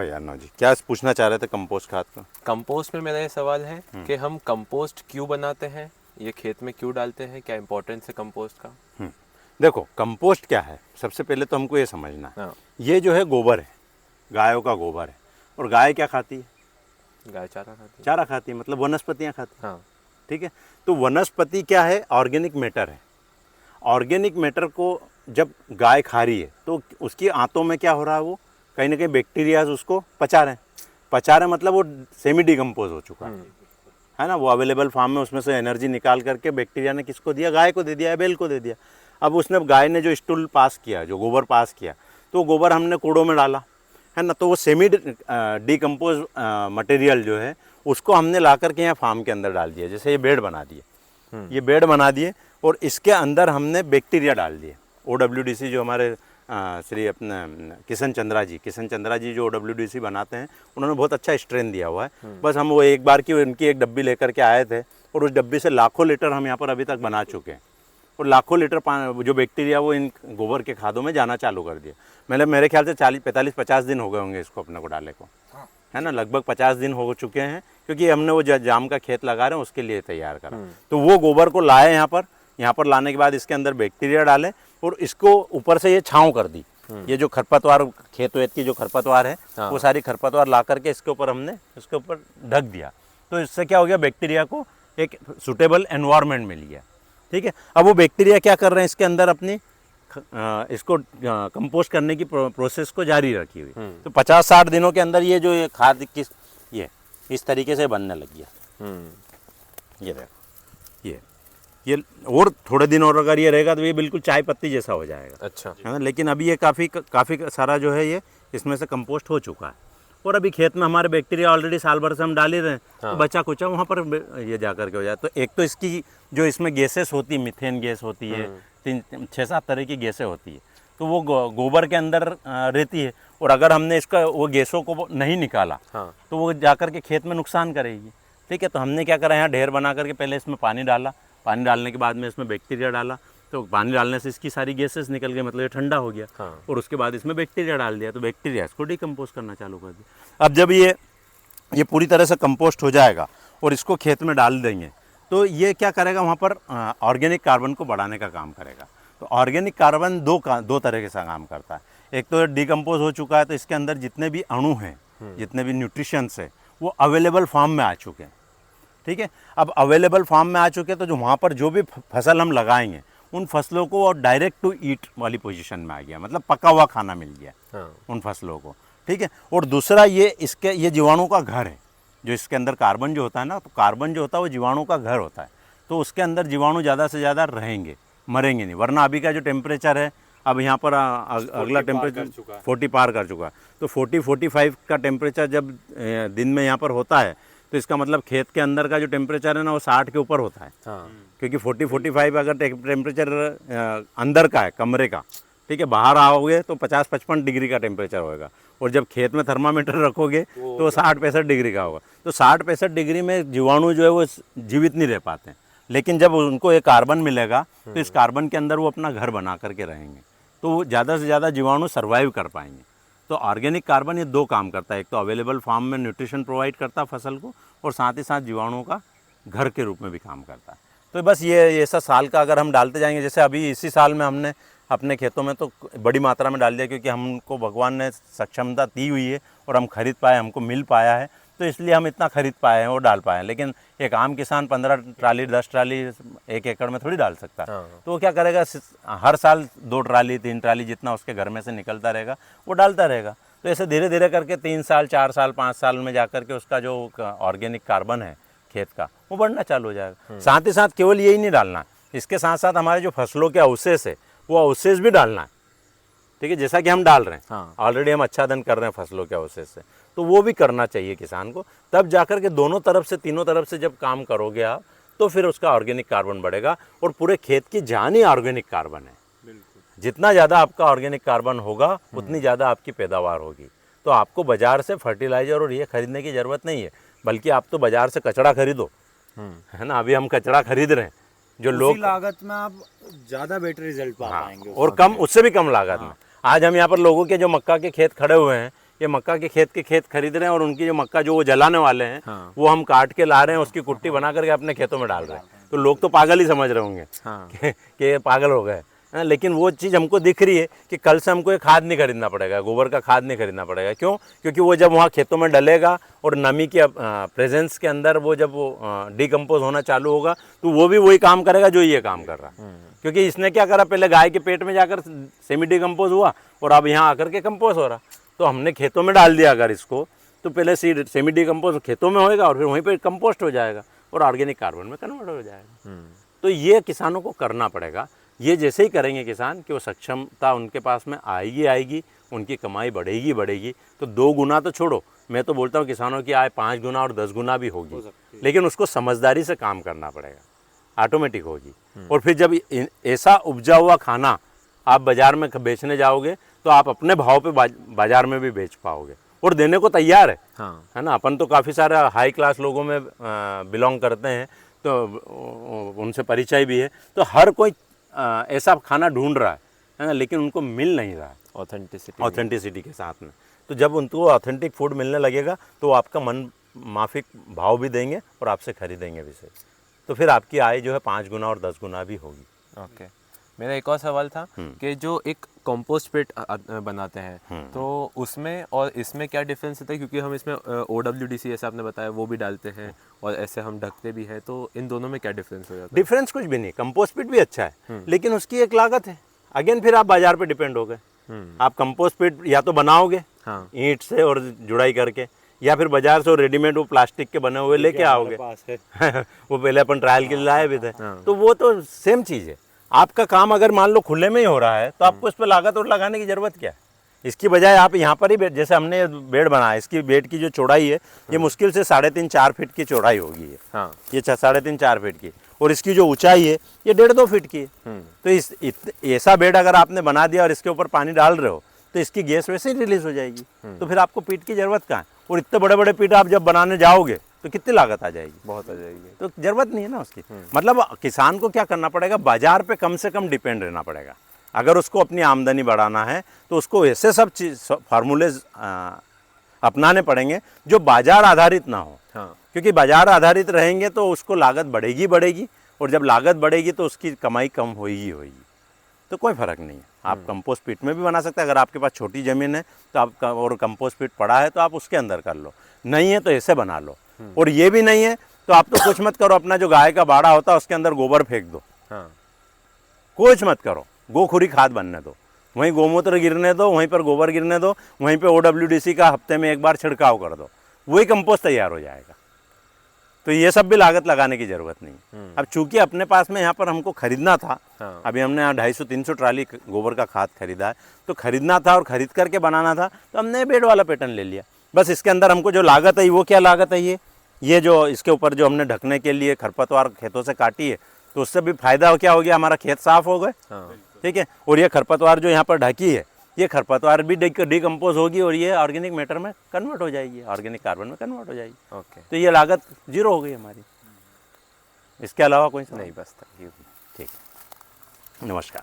यार नो जी, क्या पूछना चाह रहे थे कंपोस्ट खाद का? कंपोस्ट में मेरा ये सवाल है कि हम कंपोस्ट क्यों बनाते हैं, ये खेत में क्यों डालते हैं, क्या इंपॉर्टेंस है कंपोस्ट का? देखो, कंपोस्ट क्या है, सबसे पहले तो हमको ये समझना है। हाँ। ये जो है गोबर है, गायों का गोबर है। और गाय क्या खाती है? गाय चारा खाती है। चारा खाती है, मतलब वनस्पतियाँ खाती है। हाँ। ठीक है, तो वनस्पति क्या है? ऑर्गेनिक मैटर है। ऑर्गेनिक मैटर को जब गाय खा रही है तो उसकी आंतों में क्या हो रहा है, वो कहीं ना कहीं बैक्टीरियाज उसको पचा रहे हैं। पचा रहे मतलब वो सेमी डिकम्पोज हो चुका है ना, वो अवेलेबल फार्म में उसमें से एनर्जी निकाल करके बैक्टीरिया ने किसको दिया? गाय को दे दिया, बैल को दे दिया। अब उसने, गाय ने जो स्टूल पास किया, जो गोबर पास किया, तो गोबर हमने कूड़ों में डाला, है ना, तो वो सेमी डिकम्पोज मटेरियल जो है उसको हमने ला करके यहाँ फार्म के अंदर डाल दिया। जैसे ये बेड बना दिए, ये बेड बना दिए और इसके अंदर हमने बैक्टीरिया डाल दिए। OWDC जो हमारे श्री अपने किशन चंद्रा जी जो OWDC बनाते हैं, उन्होंने बहुत अच्छा स्ट्रेन दिया हुआ है। बस हम वो एक बार की उनकी एक डब्बी लेकर के आए थे और उस डब्बी से लाखों लीटर हम यहाँ पर अभी तक बना चुके हैं। और लाखों लीटर जो बैक्टीरिया वो इन गोबर के खादों में जाना चालू कर दिया। मतलब मेरे ख्याल से 40-45-50 दिन हो गए होंगे इसको अपने को डाले को, है ना, लगभग 50 दिन हो चुके हैं, क्योंकि हमने वो जाम का खेत लगा रहे हैं उसके लिए तैयार करा। तो वो गोबर को लाए यहाँ पर लाने के बाद इसके अंदर बैक्टीरिया डाले और इसको ऊपर से ये छाँव कर दी। ये जो खरपतवार, खेत वेत की जो खरपतवार है, वो सारी खरपतवार ला करके इसके ऊपर हमने इसके ऊपर ढक दिया। तो इससे क्या हो गया, बैक्टीरिया को एक सुटेबल एनवायरनमेंट मिल गया। ठीक है, अब वो बैक्टीरिया क्या कर रहे हैं इसके अंदर अपनी इसको कंपोस्ट करने की प्रोसेस को जारी रखी हुई। तो 50-60 दिनों के अंदर ये जो ये खाद ये इस तरीके से बनने लग गया। ये देखो, ये और थोड़े दिन और अगर ये रहेगा तो ये बिल्कुल चाय पत्ती जैसा हो जाएगा। अच्छा। है ना, लेकिन अभी ये काफ़ी सारा जो है ये इसमें से कंपोस्ट हो चुका है। और अभी खेत में हमारे बैक्टीरिया ऑलरेडी साल भर से हम डाल ही रहे हैं। तो बचा कुचा वहाँ पर ये जा करके हो जाए। तो एक तो इसकी जो इसमें गैसेस होती है, मीथेन गैस होती है, 6-7 तरह की गैसें होती है, तो वो गोबर के अंदर रहती है। और अगर हमने इसका वो गैसों को नहीं निकाला तो वो जा कर के खेत में नुकसान करेगी। ठीक है, तो हमने क्या करा, यहाँ ढेर बना करके पहले इसमें पानी डाला, पानी डालने के बाद में इसमें बैक्टीरिया डाला। तो पानी डालने से इसकी सारी गैसेस निकल गई, मतलब ये ठंडा हो गया। और उसके बाद इसमें बैक्टीरिया डाल दिया, तो बैक्टीरिया इसको डिकम्पोज करना चालू कर दिया। अब जब ये पूरी तरह से कंपोस्ट हो जाएगा और इसको खेत में डाल देंगे, तो ये क्या करेगा, वहाँ पर ऑर्गेनिक कार्बन को बढ़ाने का काम करेगा। तो ऑर्गेनिक कार्बन दो तरह के काम करता है। एक तो डिकम्पोज हो चुका है, तो इसके अंदर जितने भी अणु हैं, जितने भी न्यूट्रिशंस है, वो अवेलेबल फॉर्म में आ चुके हैं। ठीक है, अब अवेलेबल फार्म में आ चुके हैं, तो जो वहाँ पर जो भी फसल हम लगाएंगे उन फसलों को डायरेक्ट टू ईट वाली पोजीशन में आ गया, मतलब पका हुआ खाना मिल गया उन फसलों को। ठीक है, और दूसरा ये जीवाणु का घर है। जो इसके अंदर कार्बन जो होता है ना, तो कार्बन जो होता है वो जीवाणु का घर होता है। तो उसके अंदर जीवाणु ज़्यादा से ज़्यादा रहेंगे, मरेंगे नहीं। वरना अभी का जो टेम्परेचर है, अब यहाँ पर अगला टेम्परेचर 40 पार कर चुका है। तो 40-45 का टेम्परेचर जब दिन में यहाँ पर होता है, तो इसका मतलब खेत के अंदर का जो टेम्परेचर है ना, वो 60 के ऊपर होता है। क्योंकि 40-45 अगर टेम्परेचर अंदर का है, कमरे का, ठीक है, बाहर आओगे तो 50-55 डिग्री का टेम्परेचर होगा। और जब खेत में थर्मामीटर रखोगे तो 60-65 डिग्री का होगा। तो 60-65 डिग्री में जीवाणु जो है वो जीवित नहीं रह पाते हैं। लेकिन जब उनको ये कार्बन मिलेगा तो इस कार्बन के अंदर वो अपना घर बना करके रहेंगे, तो वो ज़्यादा से ज़्यादा जीवाणु सर्वाइव कर पाएंगे। तो ऑर्गेनिक कार्बन ये दो काम करता है, एक तो अवेलेबल फार्म में न्यूट्रिशन प्रोवाइड करता है फसल को, और साथ ही साथ जीवाणुओं का घर के रूप में भी काम करता है। तो बस ये ऐसा साल का अगर हम डालते जाएंगे, जैसे अभी इसी साल में हमने अपने खेतों में तो बड़ी मात्रा में डाल दिया, क्योंकि हमको भगवान ने सक्षमता दी हुई है और हम खरीद पाए, हमको मिल पाया है, तो इसलिए हम इतना खरीद पाए हैं और डाल पाए हैं। लेकिन एक आम किसान 15 ट्राली 10 ट्राली 1 एकड़ में थोड़ी डाल सकता है। तो वो क्या करेगा, हर साल 2 ट्राली 3 ट्राली जितना उसके घर में से निकलता रहेगा वो डालता रहेगा। तो ऐसे धीरे धीरे करके 3 साल 4 साल 5 साल में जाकर के उसका जो ऑर्गेनिक कार्बन है खेत का, वो बढ़ना चालू हो जाएगा। साथ ही साथ केवल यही नहीं डालना, इसके साथ साथ हमारे जो फसलों के अवशेष है वो अवशेष भी डालना है। ठीक है, जैसा कि हम डाल रहे हैं, ऑलरेडी हम आच्छादन कर रहे हैं फसलों के अवशेष से, तो वो भी करना चाहिए किसान को। तब जाकर के दोनों तरफ से, तीनों तरफ से जब काम करोगे आप, तो फिर उसका ऑर्गेनिक कार्बन बढ़ेगा। और पूरे खेत की जान ही ऑर्गेनिक कार्बन है। जितना ज़्यादा आपका ऑर्गेनिक कार्बन होगा उतनी ज़्यादा आपकी पैदावार होगी। तो आपको बाजार से फर्टिलाइजर और ये खरीदने की ज़रूरत नहीं है, बल्कि आप तो बाजार से कचड़ा खरीदो, है ना। अभी हम कचड़ा खरीद रहे हैं, जो लोग लागत में आप ज़्यादा बेटर रिजल्ट पा पाएंगे, और कम, उससे भी कम लागत में। आज हम यहाँ पर लोगों के जो मक्का के खेत खड़े हुए हैं, ये मक्का के खेत खरीद रहे हैं और उनकी जो मक्का जो वो जलाने वाले हैं हाँ। वो हम काट के ला रहे हैं, उसकी कुट्टी बना करके अपने खेतों में डाल रहे हैं। तो लोग तो पागल ही समझ रहे होंगे हाँ। कि ये पागल हो गए। हाँ, लेकिन वो चीज़ हमको दिख रही है कि कल से हमको ये खाद नहीं खरीदना पड़ेगा, गोबर का खाद नहीं खरीदना पड़ेगा। क्यों? क्योंकि वो जब वहाँ खेतों में डलेगा और नमी के प्रेजेंस के अंदर वो जब वो डिकम्पोज होना चालू होगा तो वो भी वही काम करेगा जो ये काम कर रहा है। क्योंकि इसने क्या करा, पहले गाय के पेट में जाकर सेमी डिकम्पोज हुआ और अब यहाँ आकर के कंपोज हो रहा। तो हमने खेतों में डाल दिया अगर इसको, तो पहले सेमी डिकम्पोज खेतों में होएगा और फिर वहीं पर कंपोस्ट हो जाएगा और ऑर्गेनिक कार्बन में कन्वर्ट हो जाएगा। तो ये किसानों को करना पड़ेगा। ये जैसे ही करेंगे किसान कि वो सक्षमता उनके पास में आएगी, उनकी कमाई बढ़ेगी। तो 2 गुना तो छोड़ो, मैं तो बोलता हूँ किसानों की आय 5 गुना और 10 गुना भी होगी, लेकिन उसको समझदारी से काम करना पड़ेगा, ऑटोमेटिक होगी। और फिर जब ऐसा उपजा हुआ खाना आप बाज़ार में बेचने जाओगे तो आप अपने भाव पे बाज़ार में भी बेच पाओगे और देने को तैयार है। हाँ। है ना। अपन तो काफ़ी सारा हाई क्लास लोगों में बिलोंग करते हैं, तो उनसे परिचय भी है। तो हर कोई ऐसा खाना ढूंढ रहा है ना, लेकिन उनको मिल नहीं रहा है ऑथेंटिसिटी के साथ में। तो जब उनको ऑथेंटिक फूड मिलने लगेगा तो वो आपका मन माफिक भाव भी देंगे और आपसे खरीदेंगे भी सही। तो फिर आपकी आय जो है 5 गुना और 10 गुना भी होगी। ओके। मेरा एक और सवाल था कि जो एक कंपोस्ट पिट बनाते हैं तो उसमें और इसमें क्या डिफरेंस होता है? क्योंकि हम इसमें OWDC ऐसा आपने बताया वो भी डालते हैं और ऐसे हम ढकते भी हैं, तो इन दोनों में क्या डिफरेंस हो जाता है? डिफरेंस कुछ भी नहीं, कंपोस्ट पिट भी अच्छा है लेकिन उसकी एक लागत है। अगेन फिर आप बाजार पे डिपेंड हो गए। आप कंपोस्ट पिट या तो बनाओगे हाँ। ईंट से और जुड़ाई करके, या फिर बाजार से रेडीमेड वो प्लास्टिक के बने हुए लेके आओगे। वो पहले अपन ट्रायल के लिए लाए भी थे। तो वो तो सेम चीज़ है। आपका काम अगर मान लो खुले में ही हो रहा है तो आपको इस पर लागत और लगाने की जरूरत क्या है? इसकी बजाय आप यहाँ पर ही जैसे हमने बेड बनाया, इसकी बेड की जो चौड़ाई है ये मुश्किल से 3.5-4 फीट की चौड़ाई होगी। हाँ। ये 3.5-4 फीट की, और इसकी जो ऊंचाई है ये 1.5-2 फीट की है। तो ऐसा बेड अगर आपने बना दिया और इसके ऊपर पानी डाल रहे हो तो इसकी गैस वैसे ही रिलीज हो जाएगी। तो फिर आपको पीट की जरूरत कहाँ है? और इतने बड़े बड़े पीट आप जब बनाने जाओगे तो कितनी लागत आ जाएगी? बहुत आ जाएगी। तो जरूरत नहीं है ना उसकी। मतलब किसान को क्या करना पड़ेगा, बाजार पे कम से कम डिपेंड रहना पड़ेगा। अगर उसको अपनी आमदनी बढ़ाना है तो उसको ऐसे सब चीज फार्मूले अपनाने पड़ेंगे जो बाजार आधारित ना हो। हाँ। क्योंकि बाजार आधारित रहेंगे तो उसको लागत बढ़ेगी, और जब लागत बढ़ेगी तो उसकी कमाई कम होगी। तो कोई फ़र्क नहीं है। आप कंपोस्ट पिट में भी बना सकते हैं। अगर आपके पास छोटी ज़मीन है तो आप और कंपोस्ट पिट पड़ा है तो आप उसके अंदर कर लो, नहीं है तो ऐसे बना लो। और ये भी नहीं है तो आप तो कुछ मत करो, अपना जो गाय का बाड़ा होता है उसके अंदर गोबर फेंक दो। हाँ। कुछ मत करो, गोखुरी खाद बनने दो, वहीं गोमूत्र गिरने दो, वहीं पर गोबर गिरने दो, वहीं पे OWDC का हफ्ते में एक बार छिड़काव कर दो, वही कंपोस्ट तैयार हो जाएगा। तो ये सब भी लागत लगाने की ज़रूरत नहीं। अब चूंकि अपने पास में यहाँ पर हमको खरीदना था, हाँ। अभी हमने यहाँ 250-300 ट्राली गोबर का खाद खरीदा है, तो खरीदना था और खरीद करके बनाना था तो हमने बेड वाला पैटर्न ले लिया। बस इसके अंदर हमको जो लागत है वो क्या लागत है, ये जो इसके ऊपर जो हमने ढकने के लिए खरपतवार खेतों से काटी है तो उससे भी फायदा क्या हो गया, हमारा खेत साफ हो गए। हाँ। ठीक है। और ये खरपतवार जो यहाँ पर ढकी है ये खरपतवार भी डिकम्पोज होगी और ये ऑर्गेनिक मैटर में कन्वर्ट हो जाएगी, ऑर्गेनिक कार्बन में कन्वर्ट हो जाएगी। ओके। तो ये लागत 0 हो गई हमारी। इसके अलावा कोई नहीं, बस थैंक यू। ठीक, नमस्कार।